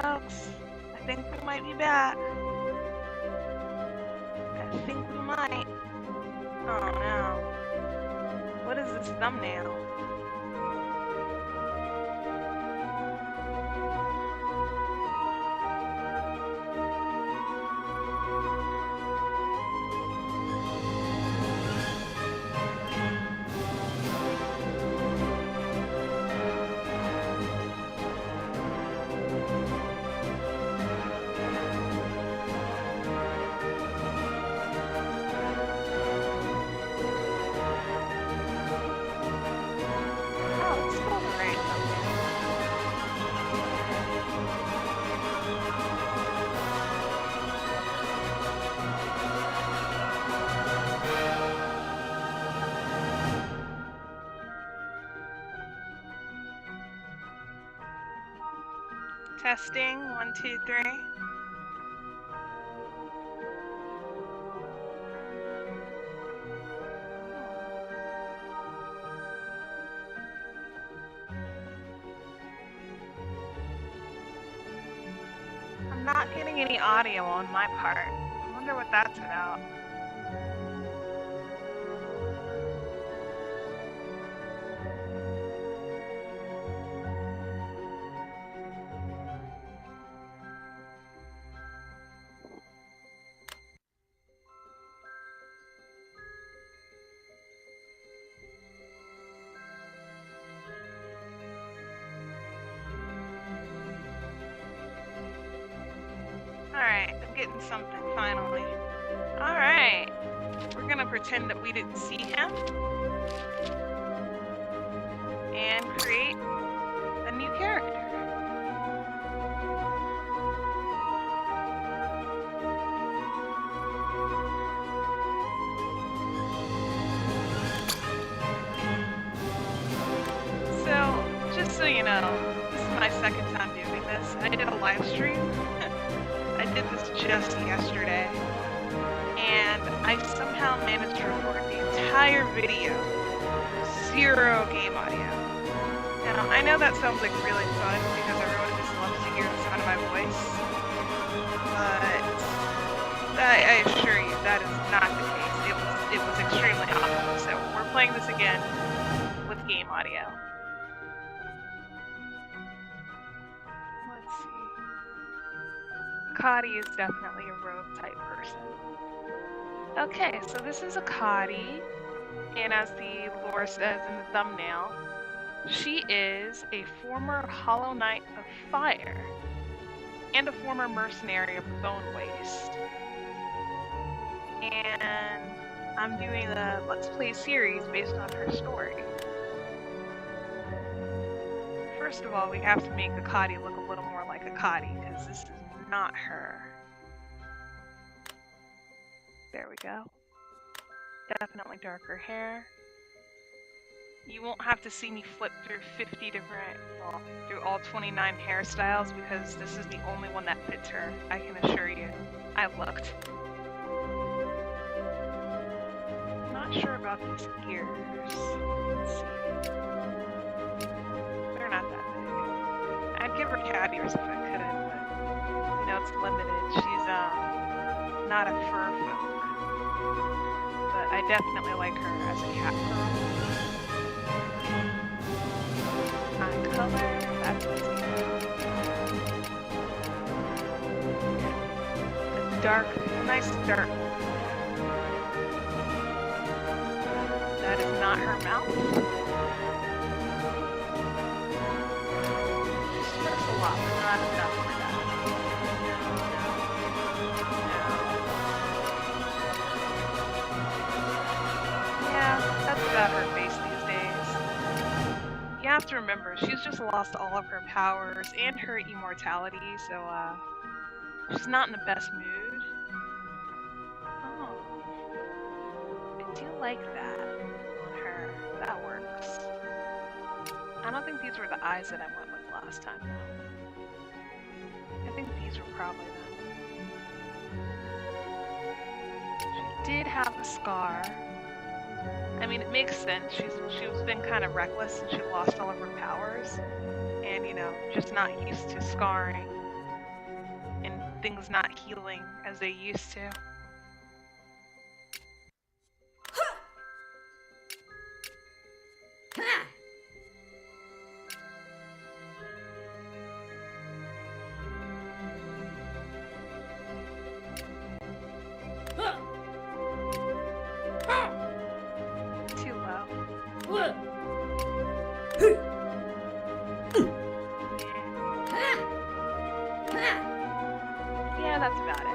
folks. I think we might be back. I think we might. Oh no. What is this thumbnail? Oh, it's still the right thumbnail. Testing, 1, 2, 3. I'm not getting any audio on my part. I wonder what that's about. Alright, I'm getting something finally. Alright. We're gonna pretend that we didn't see him. And create a new character. So, just so you know, this is my second time doing this. I did a live stream. I did this just yesterday. And I somehow managed to record the entire video. 0 game audio. Now, I know that sounds like really fun because everyone just loves to hear the sound of my voice. But I assure you that is not the case. It was extremely awful. So we're playing this again with game audio. Let's see. Cotty is definitely a rogue type person. Okay, so this is a Cotty, and as the lore says in the thumbnail, she is a former Hollow Knight of Fire and a former mercenary of the Bone Waste. And I'm doing the Let's Play series based on her story. First of all, we have to make the Cotty look a little more like a Cotty, because this is not her. There we go. Definitely darker hair. You won't have to see me flip through 50 different, well, through all 29 hairstyles, because this is the only one that fits her, I can assure you. I've looked. Not sure about these ears. Let's see. They're not that big. I'd give her cat ears if I could, but, you know, it's limited. She's, not a fur folk. But I definitely like her as a cat girl. Eye color, that's easy. A dark, nice dark. That is not her mouth. She smirks a lot, but not enough for that. That's about her face these days. You have to remember, she's just lost all of her powers and her immortality, so she's not in the best mood. Oh. I do like that on her. That works. I don't think these were the eyes that I went with last time, though. I think these were probably them. She did have a scar. I mean, it makes sense. She's been kind of reckless and she lost all of her powers. And, you know, just not used to scarring. things not healing as they used to. Too low. Yeah, that's about it.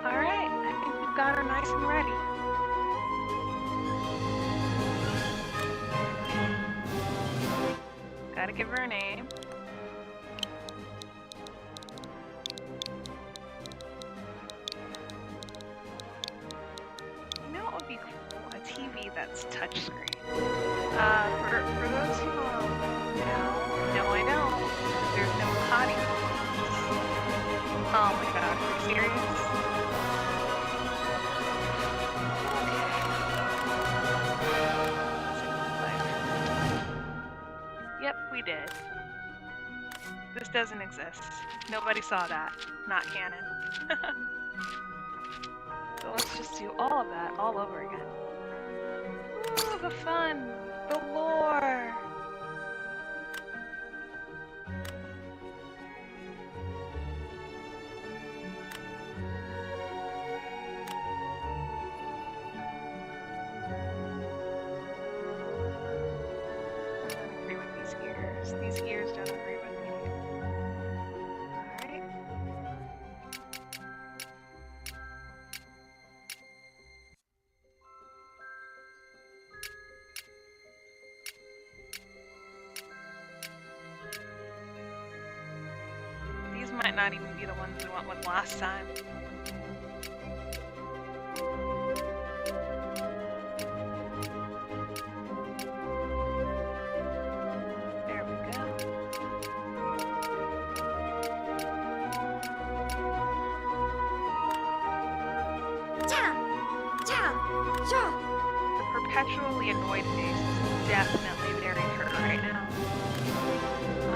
Alright, I think we've got her nice and ready. Gotta give her a name. You know what would be cool? A TV that's touchscreen. For those who no, I don't. There's no potty. Oh my god, are you serious? Okay. Yep, we did. This doesn't exist. Nobody saw that. Not canon. So let's just do all of that all over again. Ooh, the fun! The lore! I don't agree with these gears. These gears don't agree with me. Alright. These might not even be the ones we went with last time. There we go. The perpetually annoyed face is definitely very hurt right now.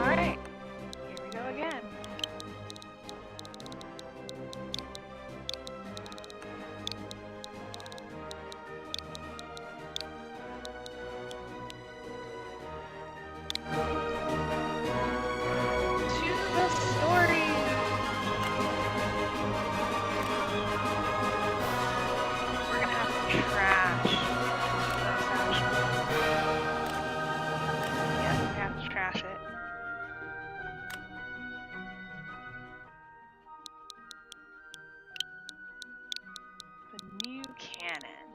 Alright, here we go again. To the story! We're gonna have to trash those actions. Yeah, we have to trash it. The new canon.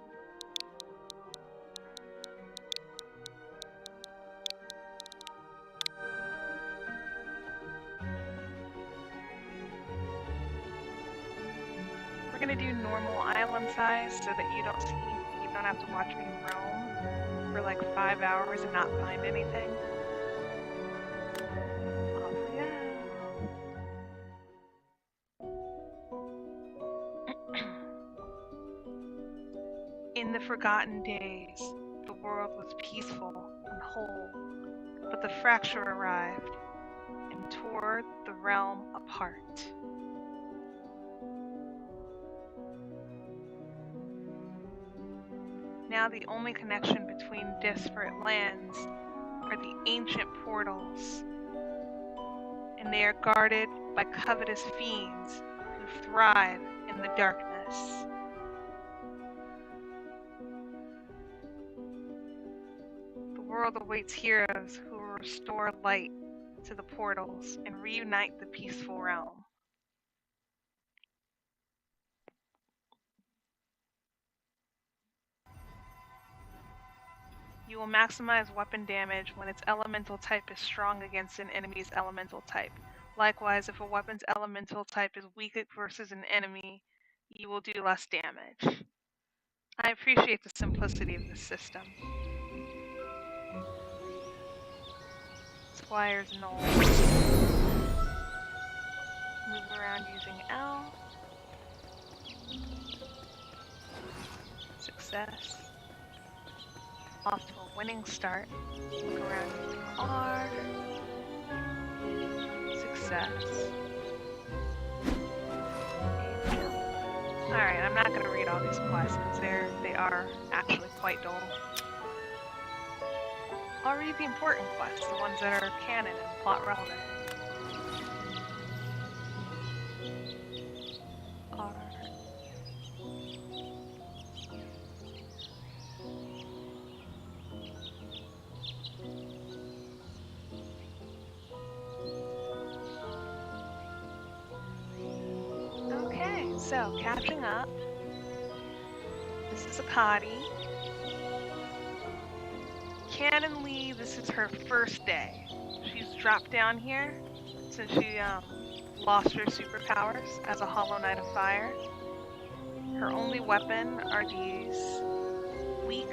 We're gonna do normal island size so that you don't have to watch me roam for like 5 hours and not find anything. Off we go. In the forgotten days, the world was peaceful and whole, but the fracture arrived and tore the realm apart. Now the only connection between disparate lands are the ancient portals, and they are guarded by covetous fiends who thrive in the darkness. The world awaits heroes who will restore light to the portals and reunite the peaceful realm. You will maximize weapon damage when its elemental type is strong against an enemy's elemental type. Likewise, if a weapon's elemental type is weak versus an enemy, you will do less damage. I appreciate the simplicity of this system. Squire's Knoll. Move around using L. Success. Off to a winning start. Look around using R. Success. Alright, I'm not gonna read all these quests because they are actually quite dull. I'll read the important quests, the ones that are canon and plot relevant. Okay, so catching up. This is Akadi. Canonly, this is her first day. She's dropped down here since she lost her superpowers as a Hollow Knight of Fire. Her only weapon are these weak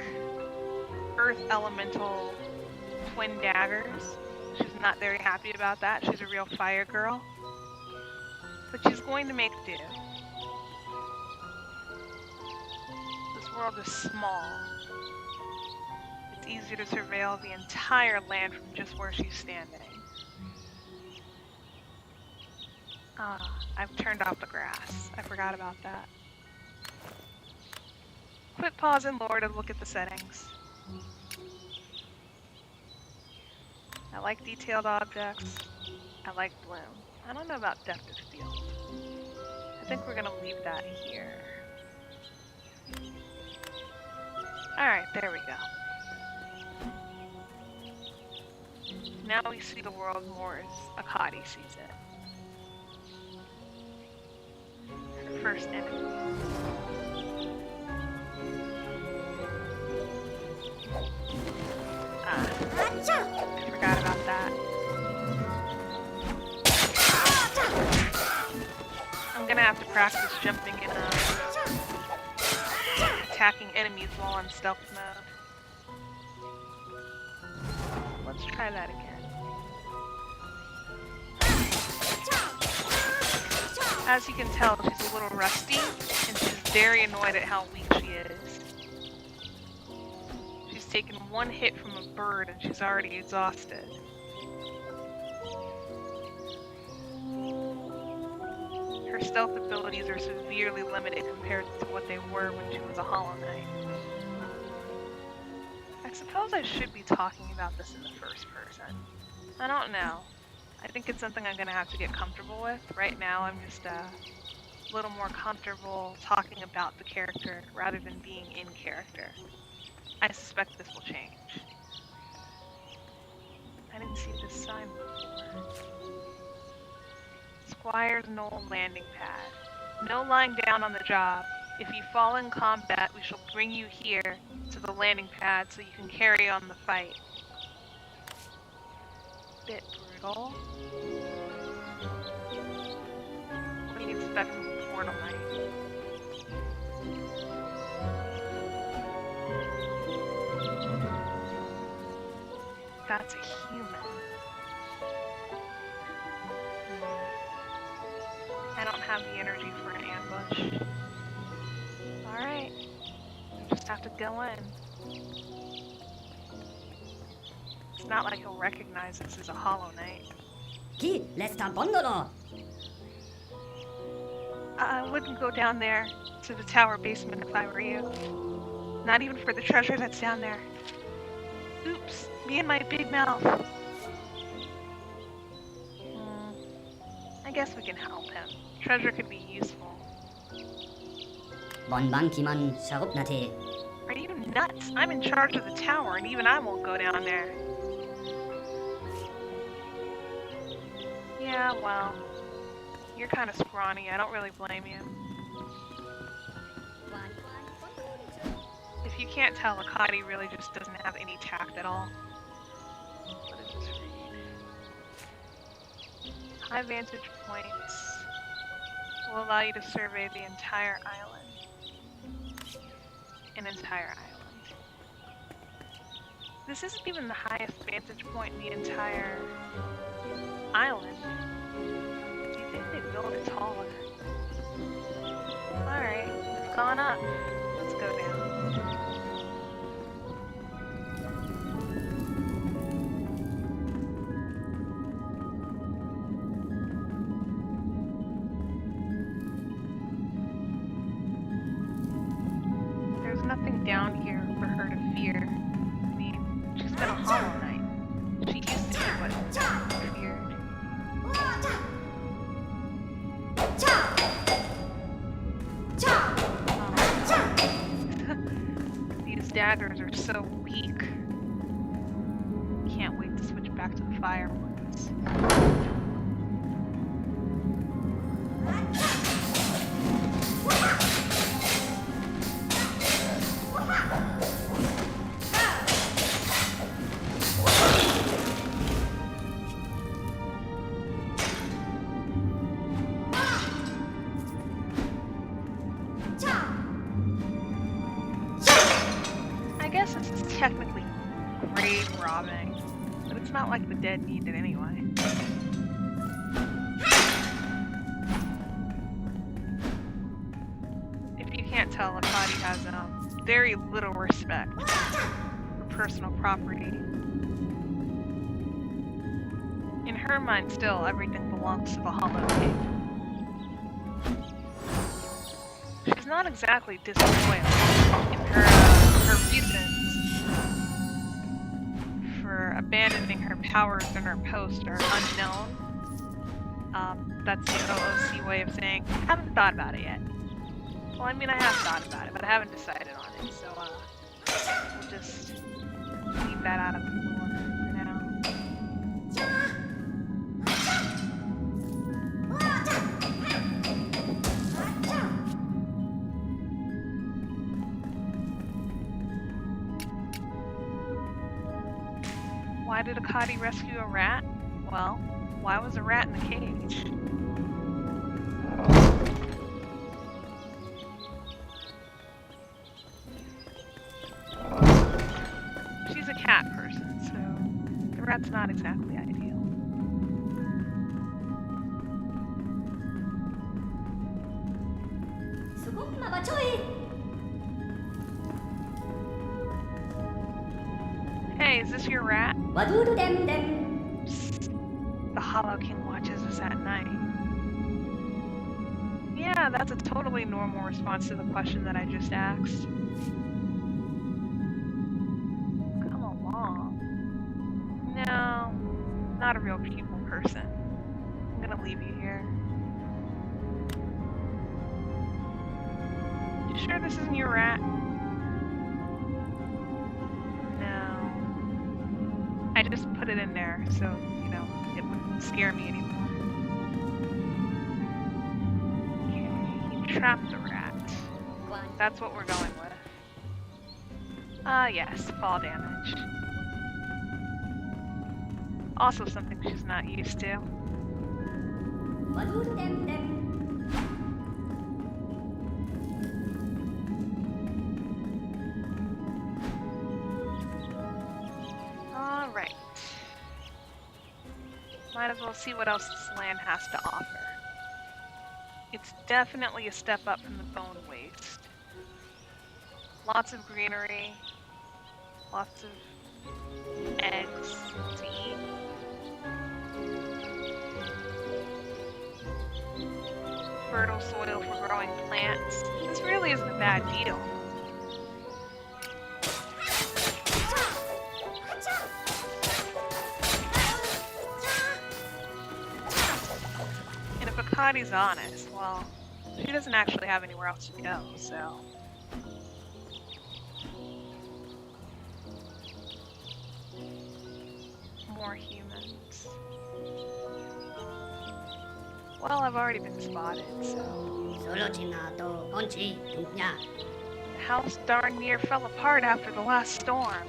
earth elemental twin daggers. She's not very happy about that. She's a real fire girl. But she's going to make do. This world is small. It's easier to surveil the entire land from just where she's standing. I've turned off the grass. I forgot about that. Quick pause in lore to look at the settings. I like detailed objects. I like bloom. I don't know about depth of field. I think we're gonna leave that here. Alright, there we go. Now we see the world more as Akadi sees it. Her first enemy. I forgot about that. I'm gonna have to practice jumping and attacking enemies while in stealth mode. Let's try that again. As you can tell, she's a little rusty, and she's very annoyed at how weak she is. She's taken one hit from a bird and she's already exhausted. Her stealth abilities are severely limited compared to what they were when she was a Hollow Knight. I suppose I should be talking about this in the first person. I don't know. I think it's something I'm gonna have to get comfortable with. Right now I'm just a little more comfortable talking about the character rather than being in character. I suspect this will change. I didn't see this sign before. Squire's Knoll landing pad. No lying down on the job. If you fall in combat, we shall bring you here to the landing pad so you can carry on the fight. Bit brutal. What do you expect from a Portal Knight? That's a human. I don't have the energy for an ambush. Alright. We just have to go in. It's not like he'll recognize this as a Hollow Knight. I wouldn't go down there to the tower basement if I were you. Not even for the treasure that's down there. Oops, me and my big mouth. I guess we can help him. Treasure could be useful. Are you nuts? I'm in charge of the tower and even I won't go down there. Yeah, well, you're kind of scrawny. I don't really blame you. If you can't tell, Akadi really just doesn't have any tact at all. What does this read? High vantage points will allow you to survey the entire island. An entire island. This isn't even the highest vantage point in the entire island. Do you think they built it taller? Alright, it's gone up. Let's go down. nothing down here for her to fear. I mean, she's been a Hollow Knight. She used to be what she feared. These daggers are so weak. Can't wait to switch back to the fire ones. I guess this is technically grave robbing, but it's not like the dead need it anyway. If you can't tell, Akadi has very little respect for personal property. In her mind, still, everything belongs to the Hollow King. She's not exactly disloyal in her reasons for abandoning her powers and her post are unknown. That's the OOC way of saying, haven't thought about it yet. Well, I mean, I have thought about it, but I haven't decided on it, so, we'll just leave that out of the floor for now. Why did Akadi rescue a rat? Well, why was a rat in the cage? She's a cat person, so the rat's not exactly ideal. Hey, is this your rat? The Hollow King watches us at night. Yeah, that's a totally normal response to the question that I just asked. Come along. No, not a real people person. I'm gonna leave you here. You sure this isn't your rat? No. I just put it in there so, you know, it wouldn't scare me anymore. Okay, you trapped the rat. That's what we're going with. Yes, fall damage. Also something she's not used to. Alright. Might as well see what else this land has to offer. It's definitely a step up from the bone waste. Lots of greenery. Lots of eggs to eat. Fertile soil for growing plants. This really isn't a bad deal. And if Akadi's honest, well, she doesn't actually have anywhere else to go, so... More humans. Well, I've already been spotted, so... The house darn near fell apart after the last storm.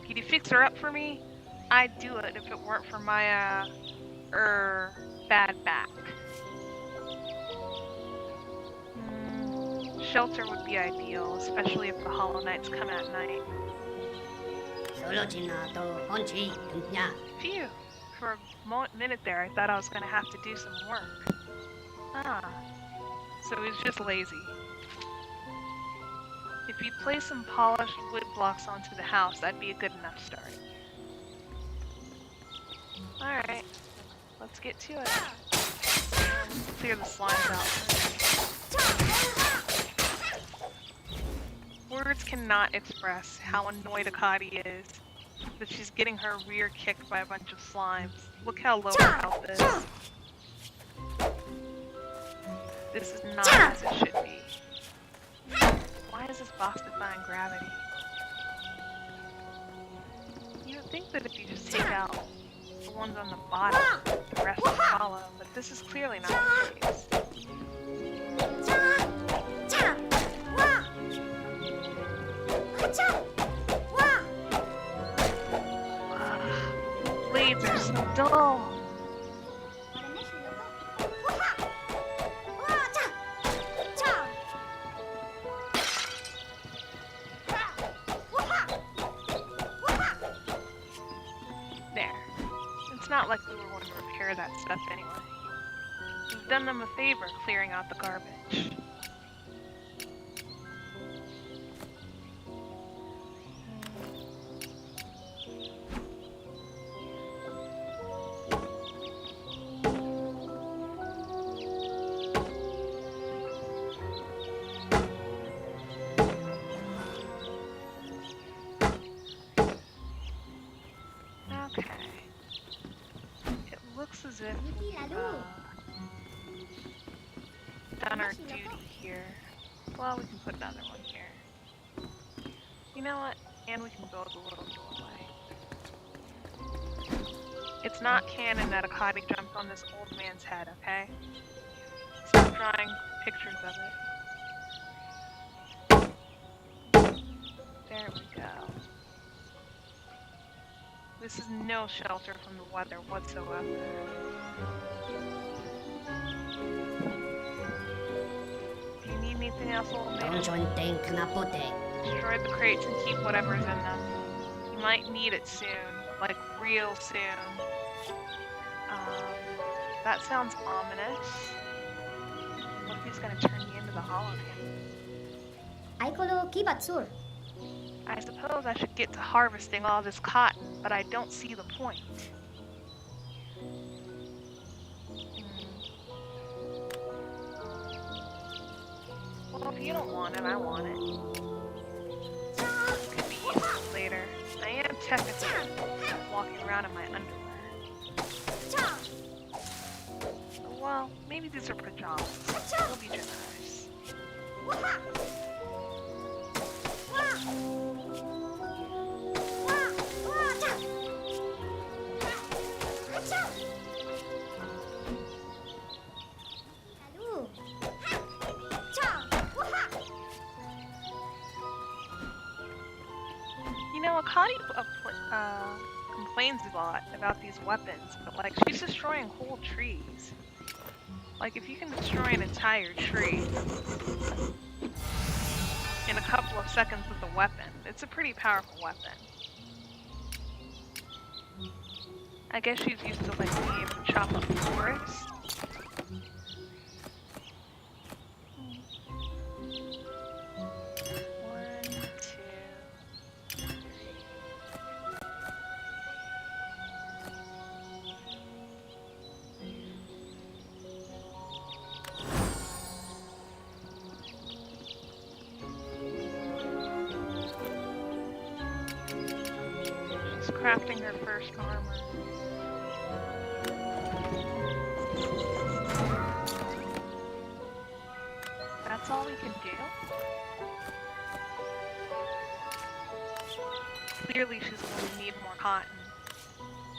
Could you fix her up for me? I'd do it if it weren't for my, bad back. Shelter would be ideal, especially if the Hollow Knights come at night. Phew! For a minute there, I thought I was gonna have to do some work. Ah. So he's just lazy. If you place some polished wood blocks onto the house, that'd be a good enough start. Alright. Let's get to it. Clear the slimes out. Words cannot express how annoyed Akadi is that she's getting her rear kicked by a bunch of slimes. Look how low her health is. This is not as it should be. Why is this boss defying gravity? You would think that if you just take out the ones on the bottom, the rest will follow, but this is clearly not the case. Blades are so dull. There. It's not like we were going to repair that stuff anyway. We've done them a favor clearing out the garbage. As if we've done our duty here. Well, we can put another one here. You know what? And we can build a little doorway. It's not canon that Akadi jumped on this old man's head, okay? Stop drawing pictures of it. There we go. This is no shelter from the weather whatsoever. Do you need anything else, old man? Destroy the crates and keep whatever's in them. You might need it soon, like real soon. That sounds ominous. What if he's gonna turn me into the Hologram? I suppose I should get to harvesting all this cotton, but I don't see the point. Well, if you don't want it, I want it. Could be useful later. I am technically walking around in my underwear. Well, maybe these are pajamas. We'll be generous. You know, Akadi complains a lot about these weapons, but like, she's destroying whole trees. Like, if you can destroy an entire tree in a couple of seconds with a weapon, it's a pretty powerful weapon. I guess she's used to like being able to chop up the forest. Crafting her first armor. That's all we can do? Clearly she's going to need more cotton.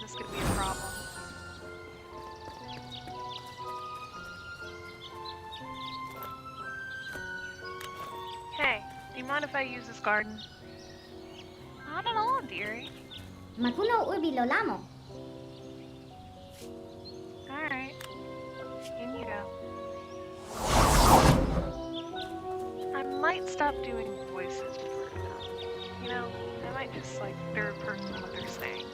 This could be a problem. Hey, do you mind if I use this garden? Not at all, dearie. Alright. In you go. I might stop doing voices for now. You know, I might just like third person what they're saying.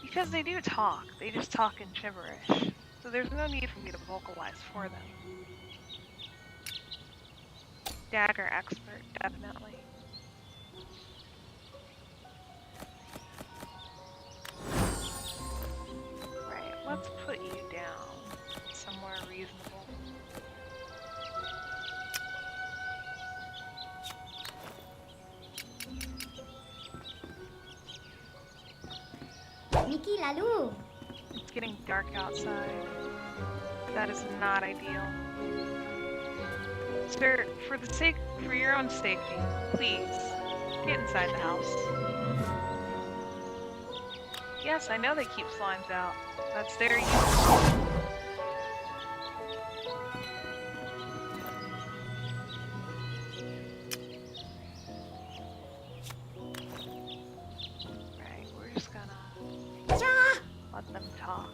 Because they do talk. They just talk in gibberish. So there's no need for me to vocalize for them. Dagger expert, definitely. Let's put you down somewhere reasonable. Mickey Lalu. It's getting dark outside. That is not ideal. Sir, for your own safety, please, get inside the house. Yes, I know they keep slimes out. That's their use. Right, we're just gonna let them talk.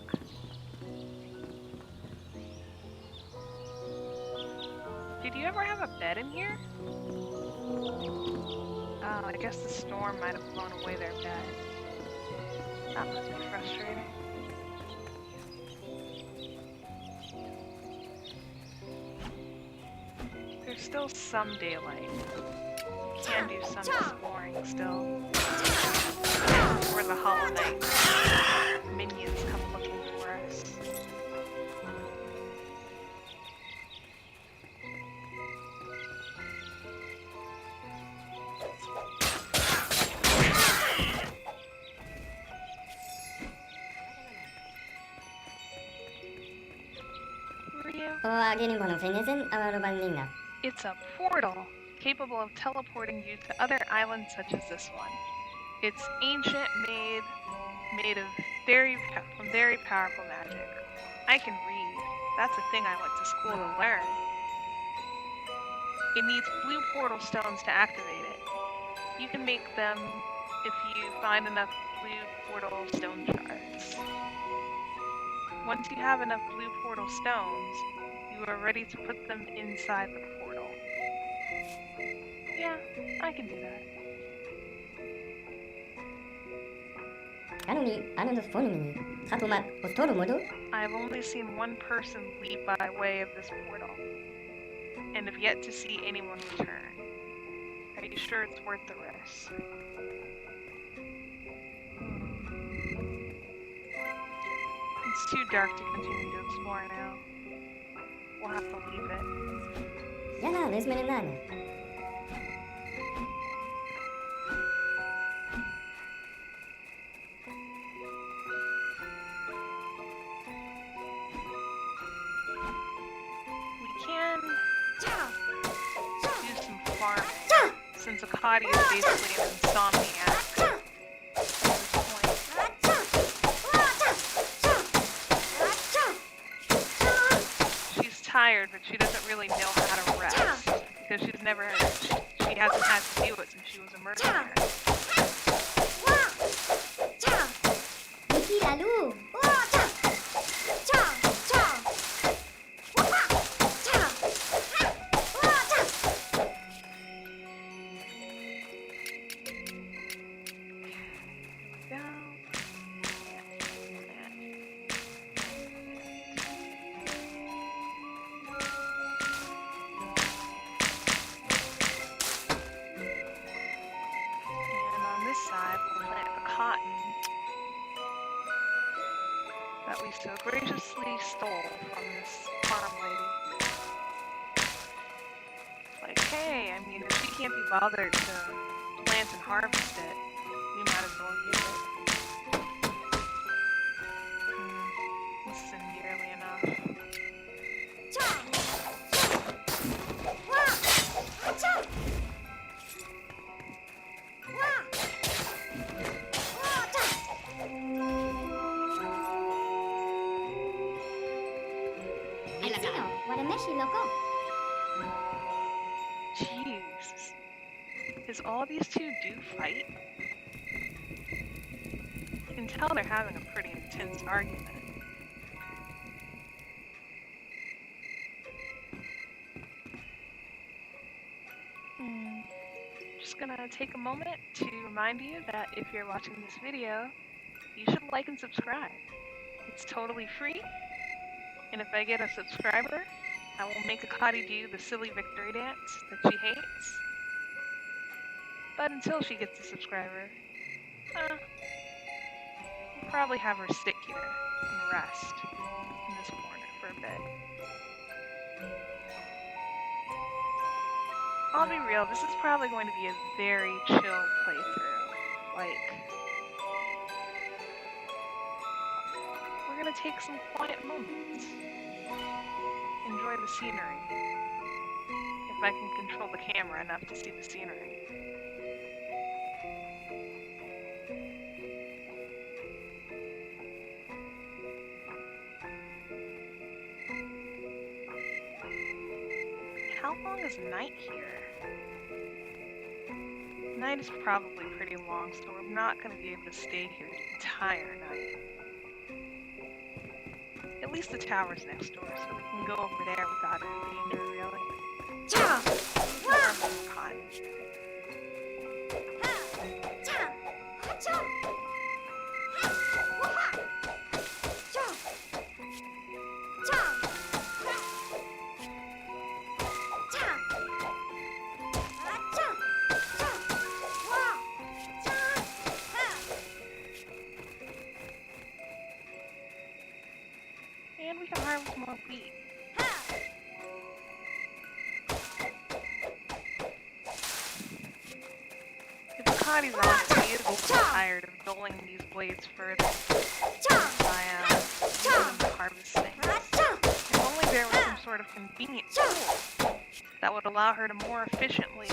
Did you ever have a bed in here? Oh, I guess the storm might have blown away their bed. That must be frustrating. There's still some daylight. We can do some exploring still. Before the Hollow Knight minions come looking for us. It's a portal capable of teleporting you to other islands such as this one. It's ancient, made of very powerful magic. I can read. That's a thing I went to school to learn. It needs blue portal stones to activate it. You can make them if you find enough blue portal stone shards. Once you have enough blue portal stones, you are ready to put them inside the portal. Yeah, I can do that. I've only seen one person leave by way of this portal, and have yet to see anyone return. Are you sure it's worth the risk? It's too dark to continue to explore now. We'll have to leave it. We can do some farming, since Akadi is basically an insomniac. Tired, but she doesn't really know how to rest because she hasn't had to do it since she was a mercenary. Mickey Lalu. So graciously stole from this farm lady. Like, hey, I mean, if she can't be bothered to plant and harvest it, we might as well use it. This isn't nearly enough. Jeez. Is all these two do fight? You can tell they're having a pretty intense argument. Just gonna take a moment to remind you that if you're watching this video, you should like and subscribe. It's totally free, and if I get a subscriber, I will make Akadi do the silly victory dance that she hates. But until she gets a subscriber, we'll probably have her sit here and rest in this corner for a bit. I'll be real, this is probably going to be a very chill playthrough. Like, gonna take some quiet moments. Enjoy the scenery. If I can control the camera enough to see the scenery. How long is night here? Night is probably pretty long, so we're not going to be able to stay here the entire night. At least the tower's next door, so we can go over there without any danger, really. And we can harvest more wheat. If Akadi's honest, he is a little tired of dulling these blades further by using to harvest things. If only there was some sort of convenient tool that would allow her to more efficiently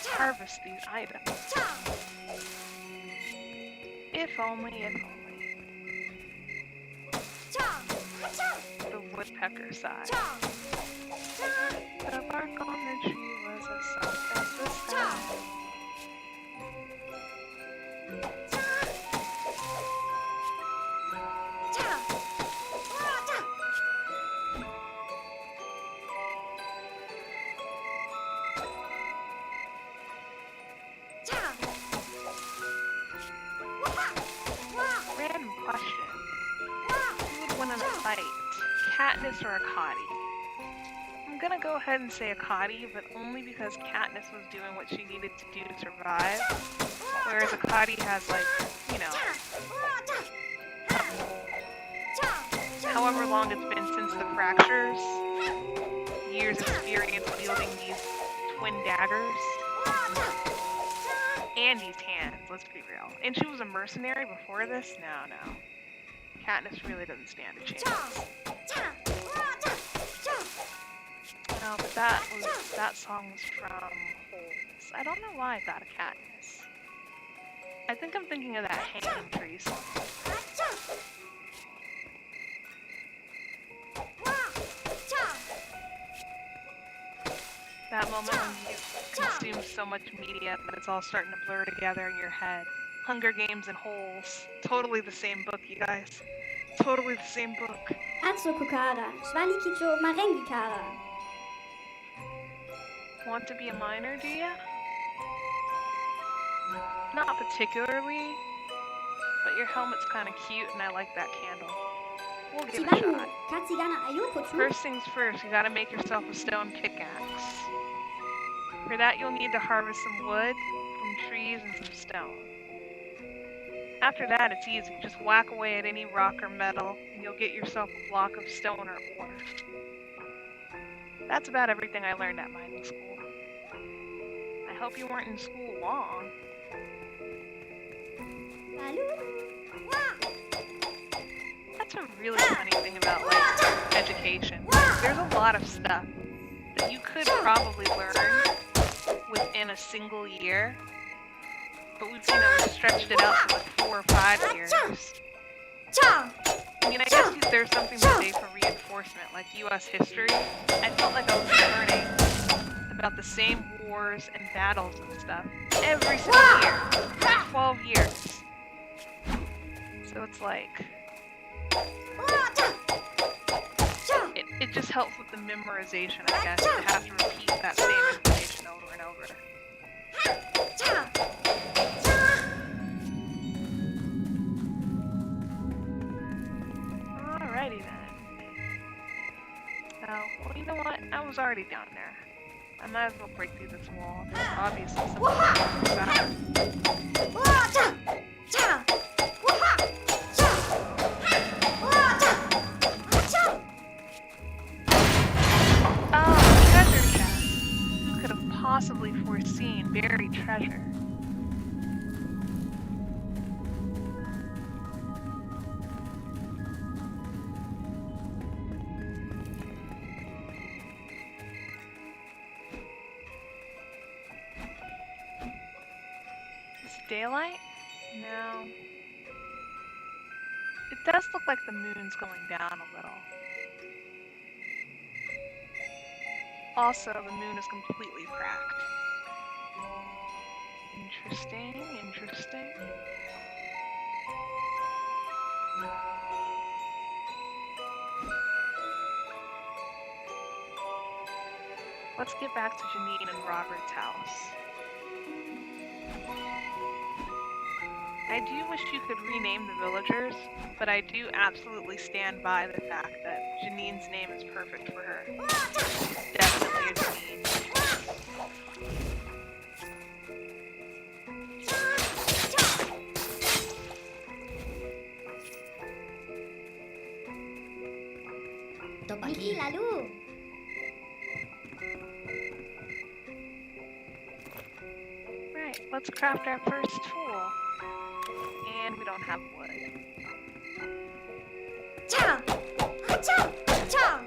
harvest these items. If only, if only. The woodpecker sighed. The bark on the tree was as soft as the sky. Random question. Who would win in a fight? Katniss or Akadi? I'm gonna go ahead and say Akadi, but only because Katniss was doing what she needed to do to survive. Whereas Akadi has, like, you know, however long it's been since the fractures, years of experience wielding these twin daggers, and these hands, let's be real. And she was a mercenary before this? No. Katniss really doesn't stand a chance. No, but that song was from Holes. I don't know why I thought of Katniss. I think I'm thinking of that Hanging Tree song. That moment when you consume so much media that it's all starting to blur together in your head. Hunger Games and Holes. Totally the same book, you guys. Totally the same book. Atsukukara, Swalikicho Marengikara. Want to be a miner, do ya? Not particularly, but your helmet's kind of cute and I like that candle. We'll give it a shot. First things first, you gotta make yourself a stone pickaxe. For that you'll need to harvest some wood from trees and some stone. After that it's easy, just whack away at any rock or metal and you'll get yourself a block of stone or ore. That's about everything I learned at mining school. I hope you weren't in school long. That's a really funny thing about, like, education. There's a lot of stuff that you could probably learn within a single year, but we've, you know, stretched it out to like 4 or 5 years. I mean, I guess there's something to say for reinforcement, like U.S. history. I felt like I was learning about the same wars and battles and stuff every single year for 12 years. So it's like, it just helps with the memorization, I guess, to have to repeat that same information over and over. Alrighty then. Oh, well, you know what? I was already down there. I might as well break through this wall. There's obviously something about it. Oh, treasure chest. Who could have possibly foreseen buried treasure? daylight? No. It does look like the moon's going down a little. Also, the moon is completely cracked. Interesting, interesting. Let's get back to Janine and Robert's house. I do wish you could rename the villagers, but I do absolutely stand by the fact that Janine's name is perfect for her. It's definitely a Janine. Niki lalu. Right, let's craft our first tool. And we don't have wood. Cha! Cha! Cha!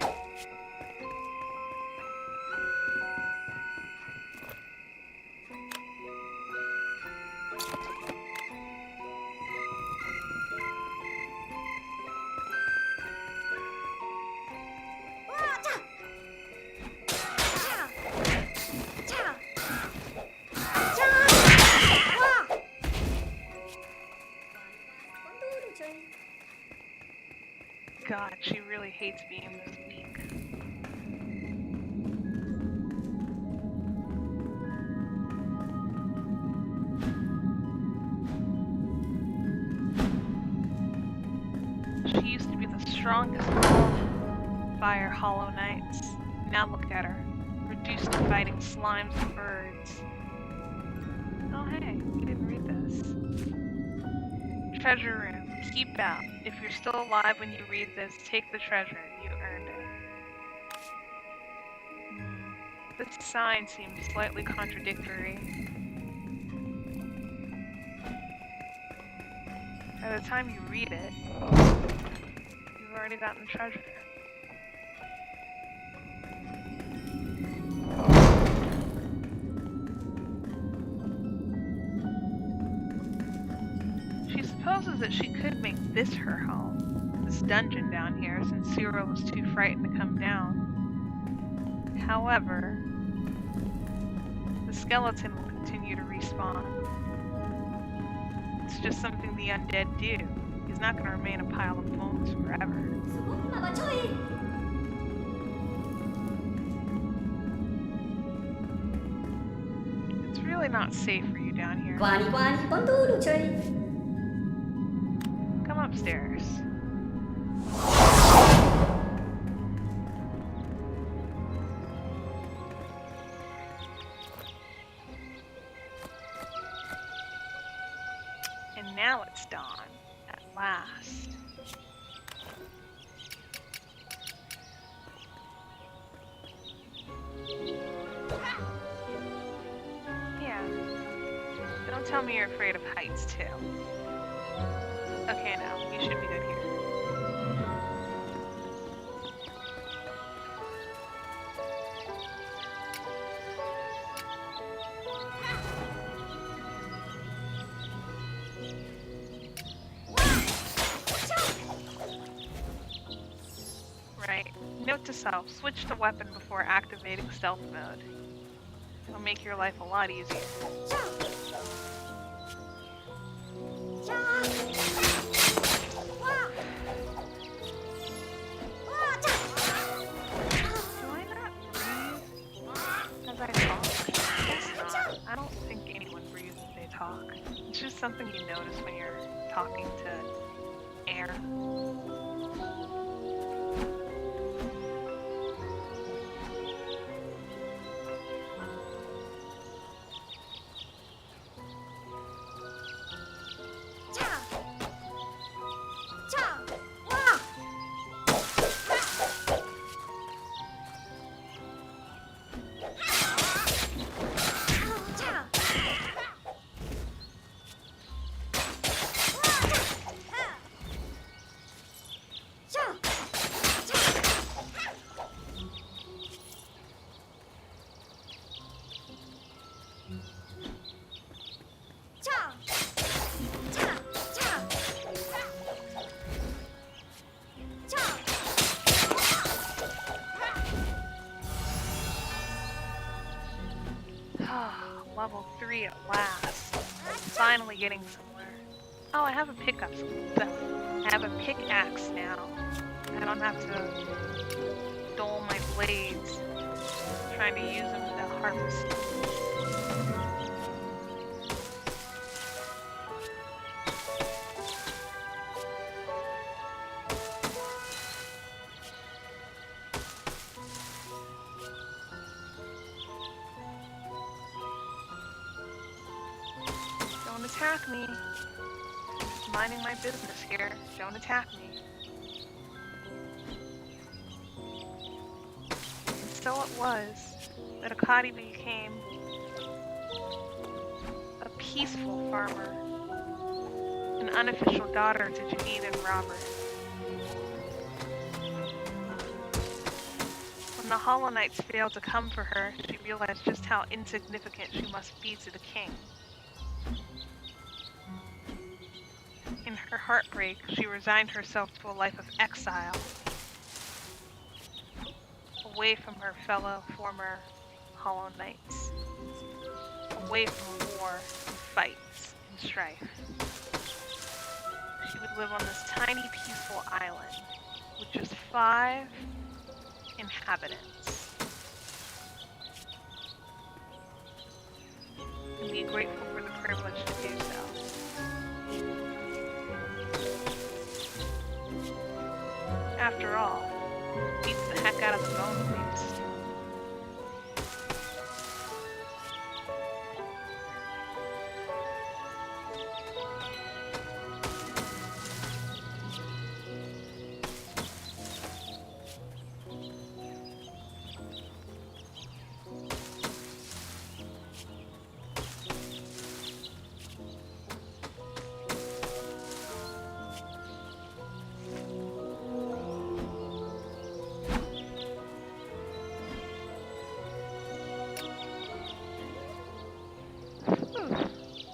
God, she really hates being this weak. She used to be the strongest of all Fire Hollow Knights. Now look at her, reduced to fighting slimes and birds. Oh hey, you didn't read this. Treasure room. Keep out. If you're still alive when you read this, take the treasure. You earned it. This sign seems slightly contradictory. By the time you read it, you've already gotten the treasure. She supposes that she could make this her home, this dungeon down here, since Zero was too frightened to come down. However, the skeleton will continue to respawn. It's just something the undead do. He's not going to remain a pile of bones forever. It's really not safe for you down here. Come upstairs. And now it's dawn, at last. Yeah. Don't tell me you're afraid of heights, too. Okay, now, we should be good here. Right. Note to self, switch to weapon before activating stealth mode. It'll make your life a lot easier. It's just something you notice when you're talking to air. Ah, level 3 at last. Finally getting somewhere. Oh, I have a pickup. I have a pickaxe now. I don't have to dull my blades trying to use them to harvest. Don't attack me. Just minding my business here. Don't attack me. And so it was that Akadi became a peaceful farmer, an unofficial daughter to Janine and Robert. When the Hollow Knights failed to come for her, she realized just how insignificant she must be to the king. In her heartbreak, she resigned herself to a life of exile, away from her fellow former Hollow Knights, away from war, and fights, and strife. She would live on this tiny, peaceful island with just 5 inhabitants, and be grateful for the privilege to do so. After all, it beats the heck out of the bone waste.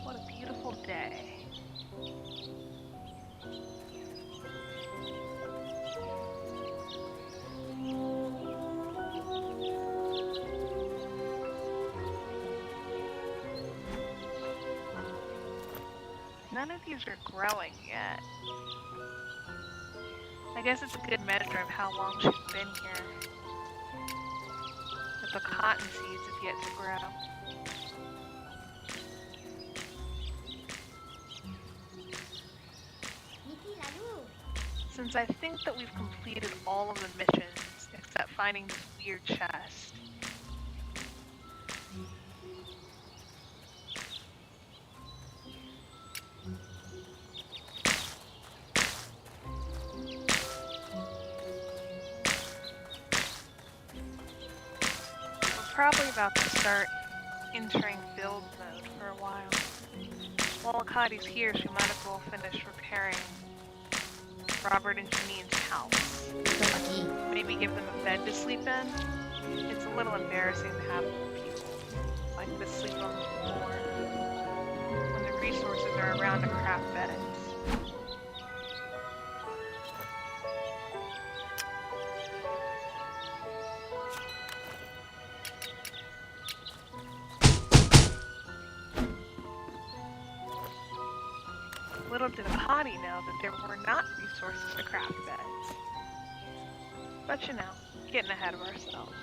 What a beautiful day. None of these are growing yet. I guess it's a good measure of how long she's been here. But the cotton seeds have yet to grow. Since I think that we've completed all of the missions, except finding this weird chest. We're probably about to start entering build mode for a while. While Akadi's here, she might as well finish repairing Robert and Janine's house. Maybe give them a bed to sleep in. It's a little embarrassing to have people like this sleep on the floor when the resources are around to craft beds. Little did Akadi know that there were not resources to craft beds. But you know, getting ahead of ourselves.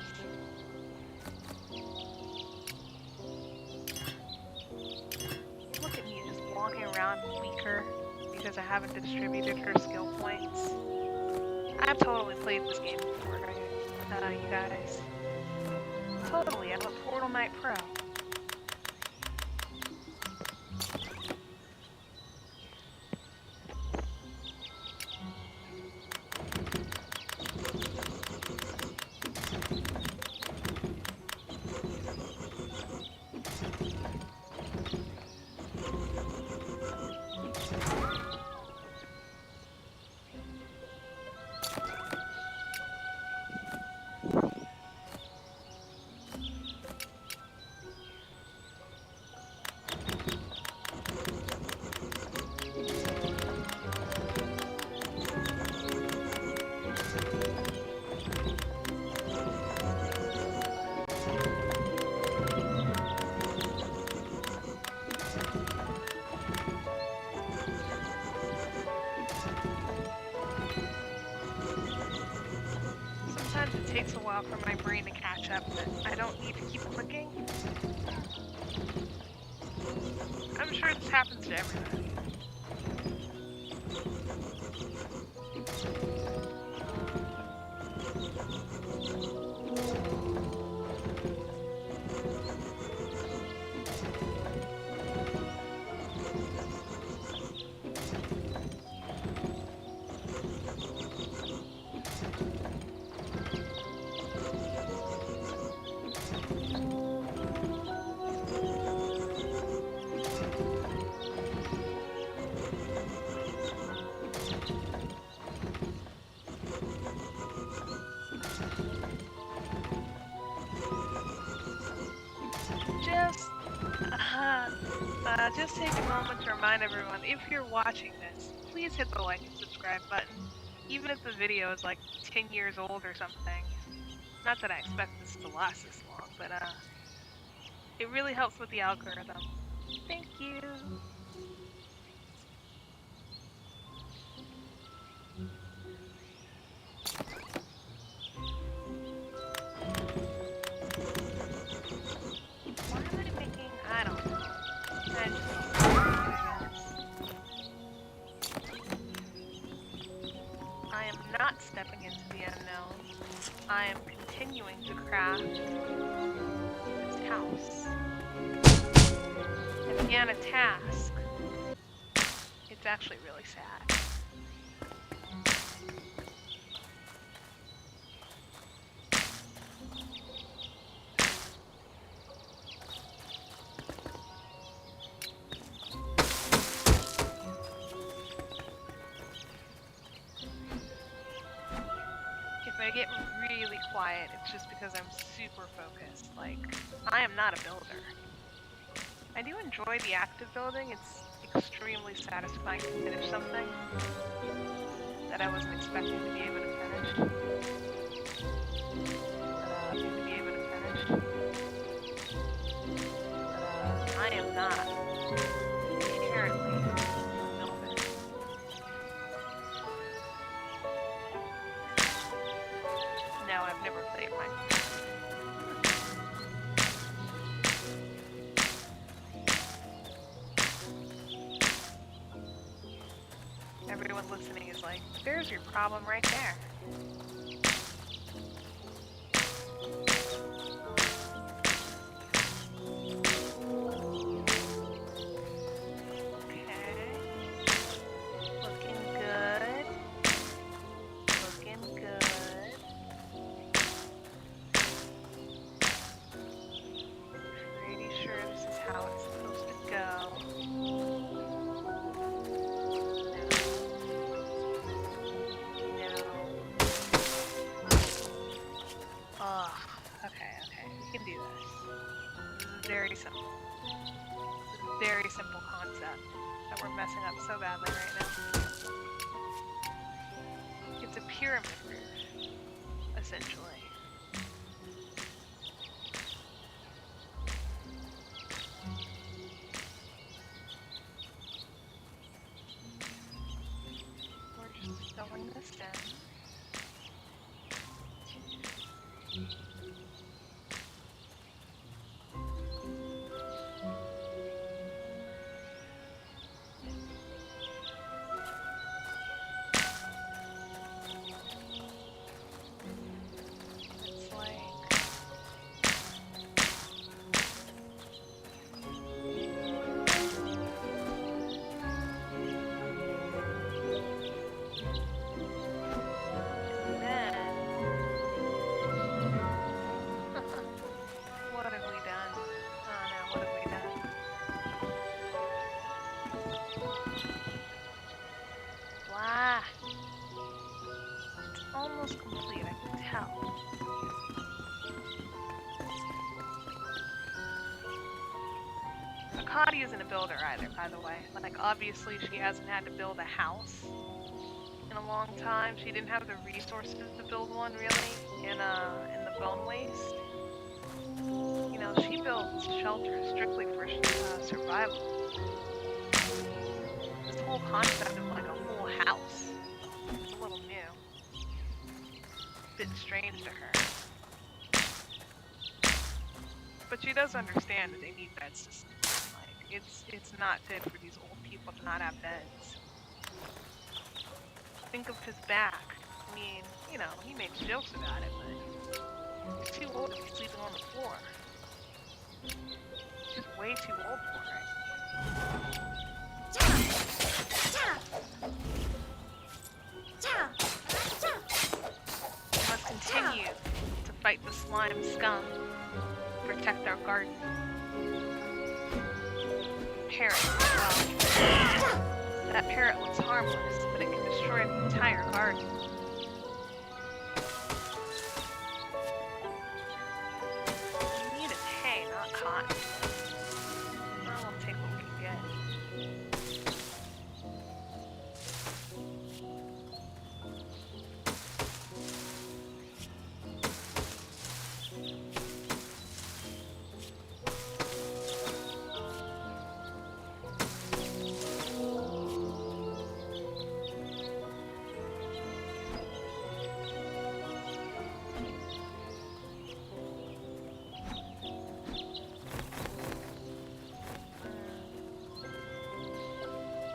Look at me just walking around weaker because I haven't distributed her skill points. I've totally played this game before, you guys. Totally, I'm a Portal Knight Pro. I'm sure this happens to everyone. Just take a moment to remind everyone, if you're watching this, please hit the like and subscribe button, even if the video is like 10 years old or something. Not that I expect this to last this long, but it really helps with the algorithm. Thank you. Why am I making? I don't know. I just don't know, I guess. I am not stepping into the unknown. I am continuing to craft this house. I began a task. It's actually really sad. If I get really quiet, it's just because I'm super focused. Like, I am not a builder. I do enjoy the act of building. It's extremely satisfying to finish something that I wasn't expecting to be able to finish. I am not inherently a builder. No, I've never played Minecraft. Everyone listening is like, there's your problem right there. Very simple concept that we're messing up so badly right now. It's a pyramid roof, essentially. We're just filling this in. Complete, I can tell. Akadi isn't a builder either, by the way. Like, obviously she hasn't had to build a house in a long time. She didn't have the resources to build one, really, in the Bone Waste. You know, she built shelters strictly for survival. This whole concept of, like, a whole house is a little new. Bit strange to her, but she does understand that they need beds to sleep. Like, It's not good for these old people to not have beds. Think of his back. I mean, you know, he makes jokes about it, but he's too old to be sleeping on the floor. He's way too old for it. We must continue to fight the slime scum. Protect our garden. Parrot as well. That parrot looks harmless, but it can destroy the entire garden. What we need is hay, not cotton. Well, we'll take what we can get.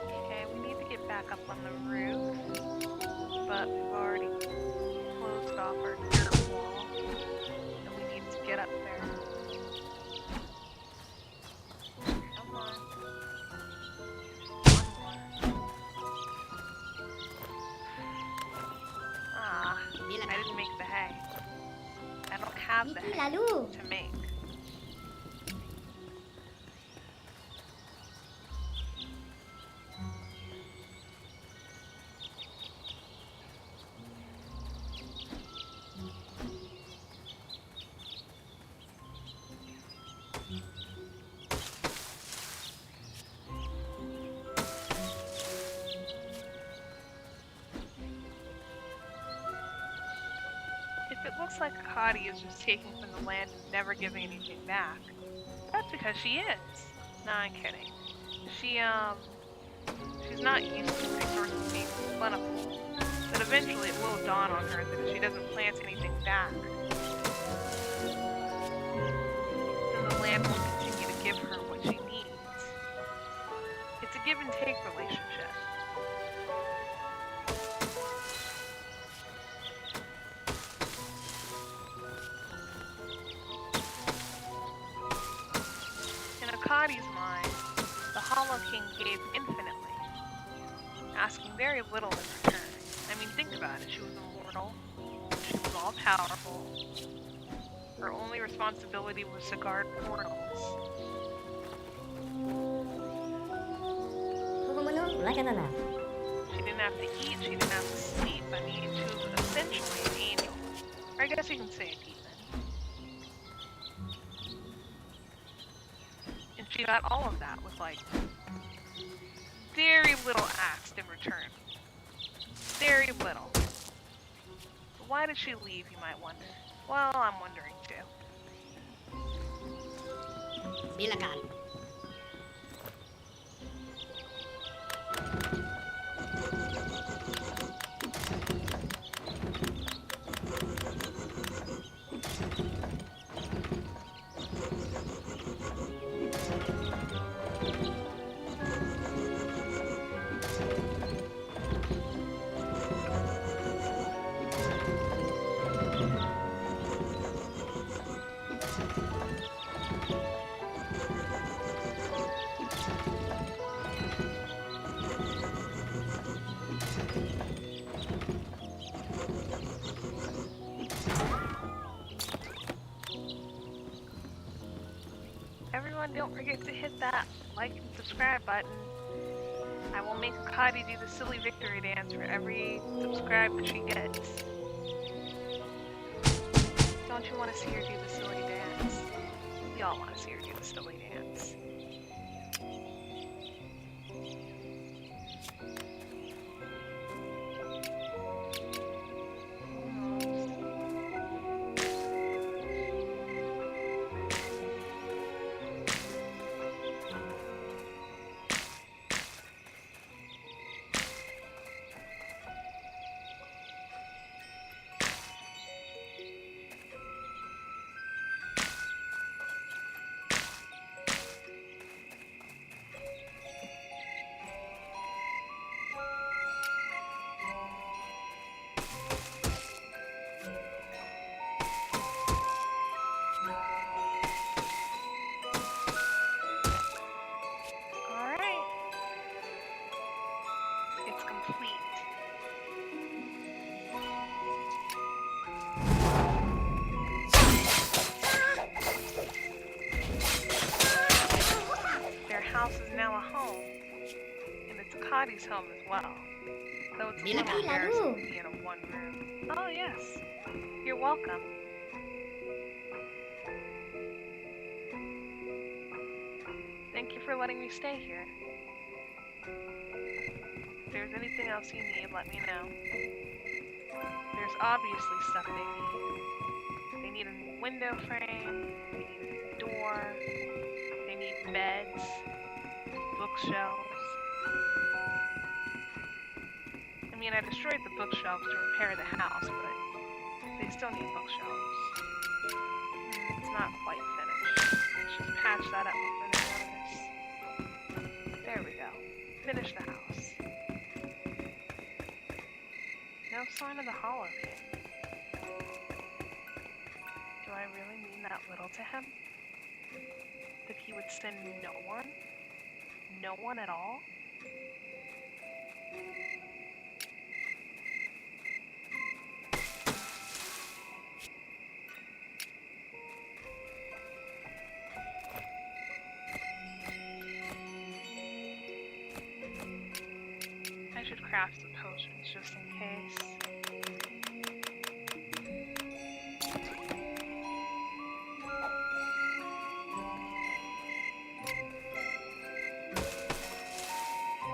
Okay, we need to get back up on the roof, but we've already closed off our dirt wall, and we need to get up there. Come on. One more. Ah, I didn't make the hay. I don't have the Miki hay lalu. to make. If it looks like Akadi is just taking from the land and never giving anything back, that's because she is. No, I'm kidding. She's not used to resources being plentiful, but eventually it will dawn on her that if she doesn't plant anything back, then the land will continue to give her what she needs. It's a give and take relationship. In Akadi's mind, the Hollow King gave infinitely, asking very little in return. I mean, think about it. She was immortal. She was all-powerful. Her only responsibility was to guard portals. Wala ka na na. She didn't have to eat. She didn't have to sleep. I mean, she was essentially an angel. Or I guess you can say a demon. And she got all of that with, like, very little asked in return. Very little. But why did she leave, you might wonder? Well, I'm wondering too. Bilakan. Everyone, don't forget to hit that like and subscribe button. I will make Akadi do the silly victory dance for every subscribe that she gets. Don't you want to see her do the silly dance? We all want to see her do the silly dance. now a home. And it's Kadi's home as well. Though it's a Bila little ka, embarrassing Lalu. to be in a one room. Oh yes. You're welcome. Thank you for letting me stay here. If there's anything else you need, let me know. There's obviously stuff they need. They need a new window frame, they need a new door, they need beds, bookshelves. I mean, I destroyed the bookshelves to repair the house, but they still need bookshelves. It's not quite finished. Let's just patch that up before they notice. There we go. Finish the house. No sign of the Hollow King. Do I really mean that little to him? That he would send no one? No one at all? I should craft some potions just in case.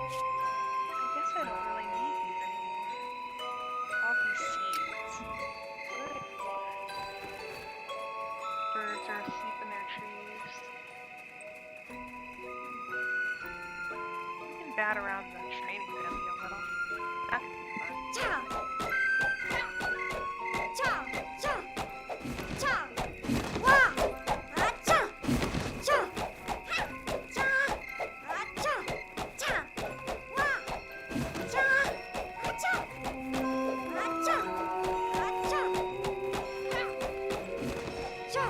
I guess I don't really need these anymore. All these seeds. What are they for? Birds are asleep in their trees. We can bat around the training dummy a little. That could be fun. Cha! Cha! Cha! Cha! Wah! Acha! Cha! Ha! Cha! Acha! Cha! Wah! Cha! Acha! Acha! Acha! Ha! Cha!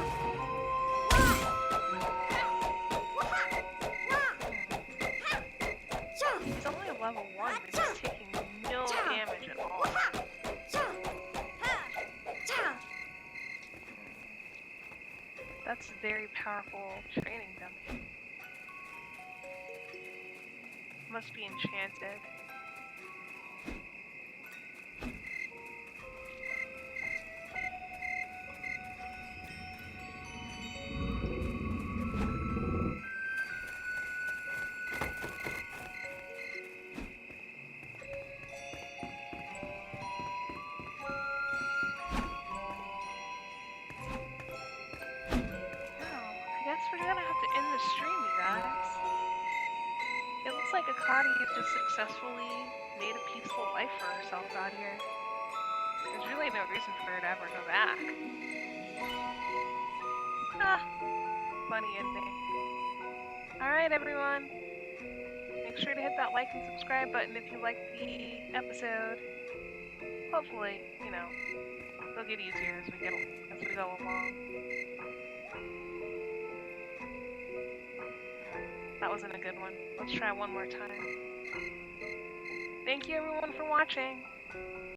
Wah! Ha! Wah! Wah! Ha! Cha! He's only a level 1, but he's taking no damage at all. That's a very powerful training dummy. Must be enchanted. I guess we're gonna have to end the stream, you guys. It looks like Akadi has just successfully made a peaceful life for herself out here. There's really no reason for her to ever go back. Ah, funny ending. Alright, everyone. Make sure to hit that like and subscribe button if you liked the episode. Hopefully, you know, they'll get easier as we go along. That wasn't a good one. Let's try one more time. Thank you everyone for watching.